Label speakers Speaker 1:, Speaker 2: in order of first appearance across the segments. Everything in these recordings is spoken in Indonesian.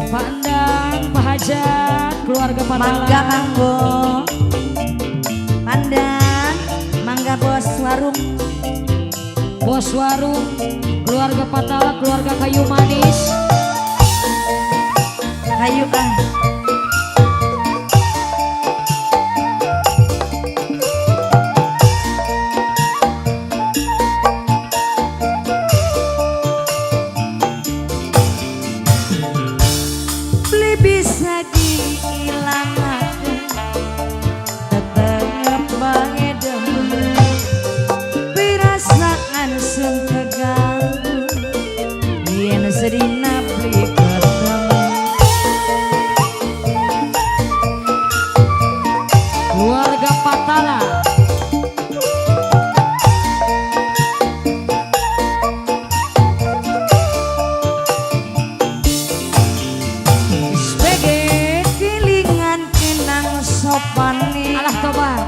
Speaker 1: Pak Endang, Pak Hajat, keluarga Patala.
Speaker 2: Mangga kanggo Pandang, mangga bos warung.
Speaker 1: Bos warung, keluarga Patala, keluarga Kayu Manis.
Speaker 2: Kayu ah. Bisa dihilangkan tetep bae demen perasaan sun keganggu yen sedina beli ketemu
Speaker 1: Keluarga Patala.
Speaker 2: Alah tobat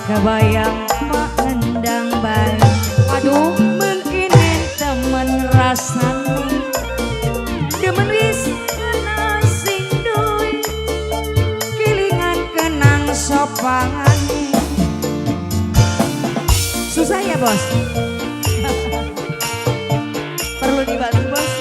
Speaker 2: kebayang mengendang balik.
Speaker 1: Aduh,
Speaker 2: mungkin temen rasani demen wis kena sing duwe kilingan kenang sopangan. Susah ya bos. Perlu dibantu bos.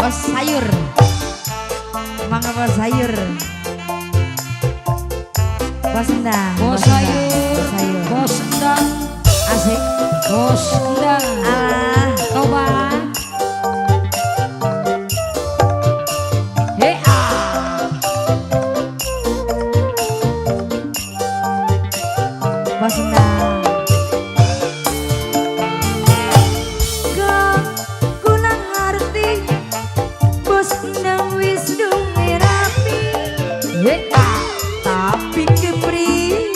Speaker 2: Bos sayur, mangga bos sayur, bos endang,
Speaker 1: bos sayur, bos endang,
Speaker 2: asik,
Speaker 1: bos endang.
Speaker 2: alah,
Speaker 1: Coba.
Speaker 2: bos endang. Tapi kepri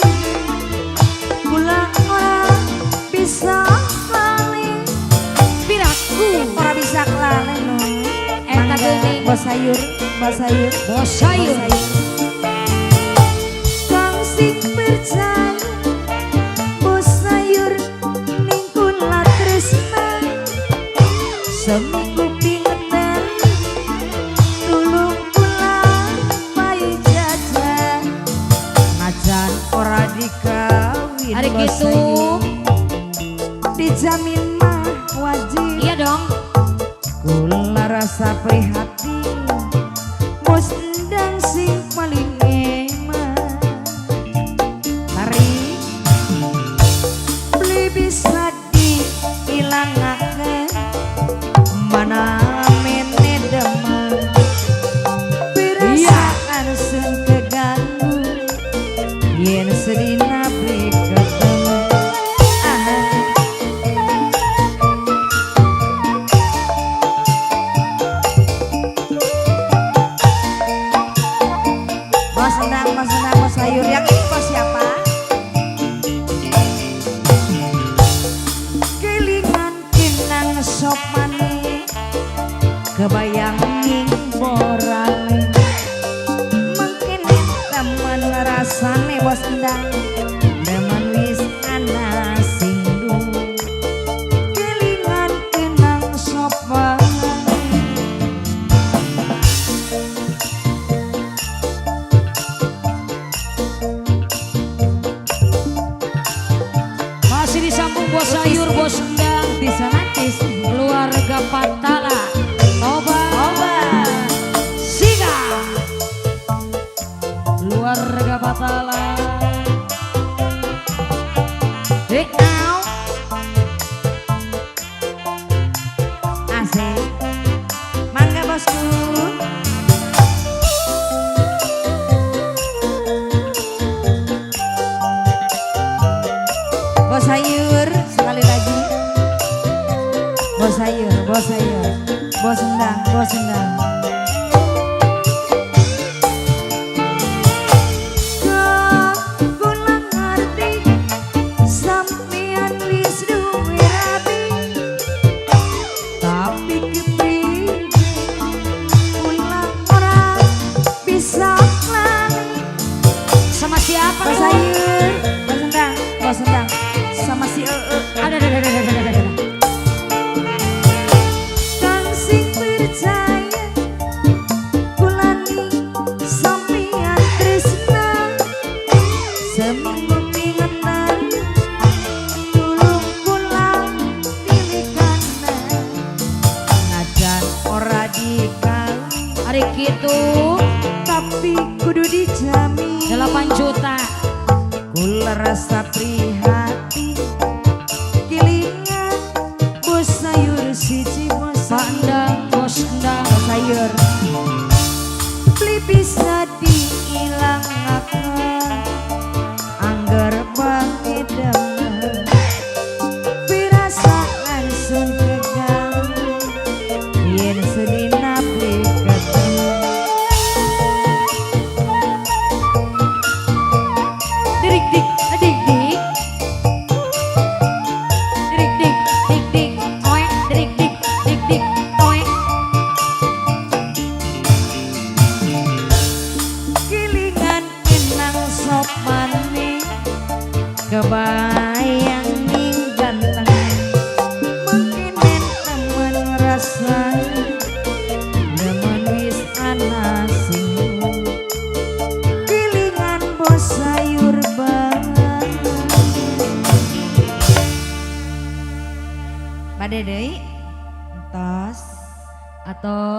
Speaker 2: pulang orang bisa lali piraku orang bisa lali no. Bos sayur, bos sayur,
Speaker 1: Bos sayur.
Speaker 2: Kang sing percaya bos sayur ningkun la tresna seminggu pingetan tulung pulang bayi jajan najan ora dikawin.
Speaker 1: Hari
Speaker 2: bos
Speaker 1: gitu.
Speaker 2: sayur dijamin mah wajib.
Speaker 1: Iya dong.
Speaker 2: Kula rasa prihatin bos endang sing paling eman. Tarik beli bisa diilangaken mana mene demen perasaan sun keganggu yen sedina beli ketemu. Bos sayur yang ini bos siapa? Kelingan kinang sopane kebayang ning borane mungkin temen rasane bos endang demen wis ana singgung kelingan kinang sopane.
Speaker 1: Disambung bos sayur, bos endang,
Speaker 2: bisa natis
Speaker 1: keluarga Patala. Toba,
Speaker 2: siga
Speaker 1: keluarga Patala.
Speaker 2: Au asik mangga bosku. Bos sayur sekali lagi. Bos sayur, bos sayur, bos endang, bos endang. Kula ngerti sampean wis duwe rabi, tapi kepriye si
Speaker 1: Ada.
Speaker 2: Kang sing percaya kulani sampeyan tresna seminggu pingetan tulung kula milikana najan ora dikali
Speaker 1: Hari gitu
Speaker 2: tapi kudu dijamin
Speaker 1: 8 juta.
Speaker 2: kula rasa prihatin kilingan bos sayur siji bos
Speaker 1: Pandang bos endang.
Speaker 2: sayur beli bisa diilangakan angger bangedem pirasaan sun kegang yen sedina beli ketemu
Speaker 1: Dirik dik, dik dik. Dirik dik, dik dik. Oek, dirik dik, dik dik. Oek.
Speaker 2: kilingan kenang sop manis kebayang ning ganteng mungkin temen rasanya demen wis ana sing kilingan bos sayur banget pada deui entos
Speaker 1: Atau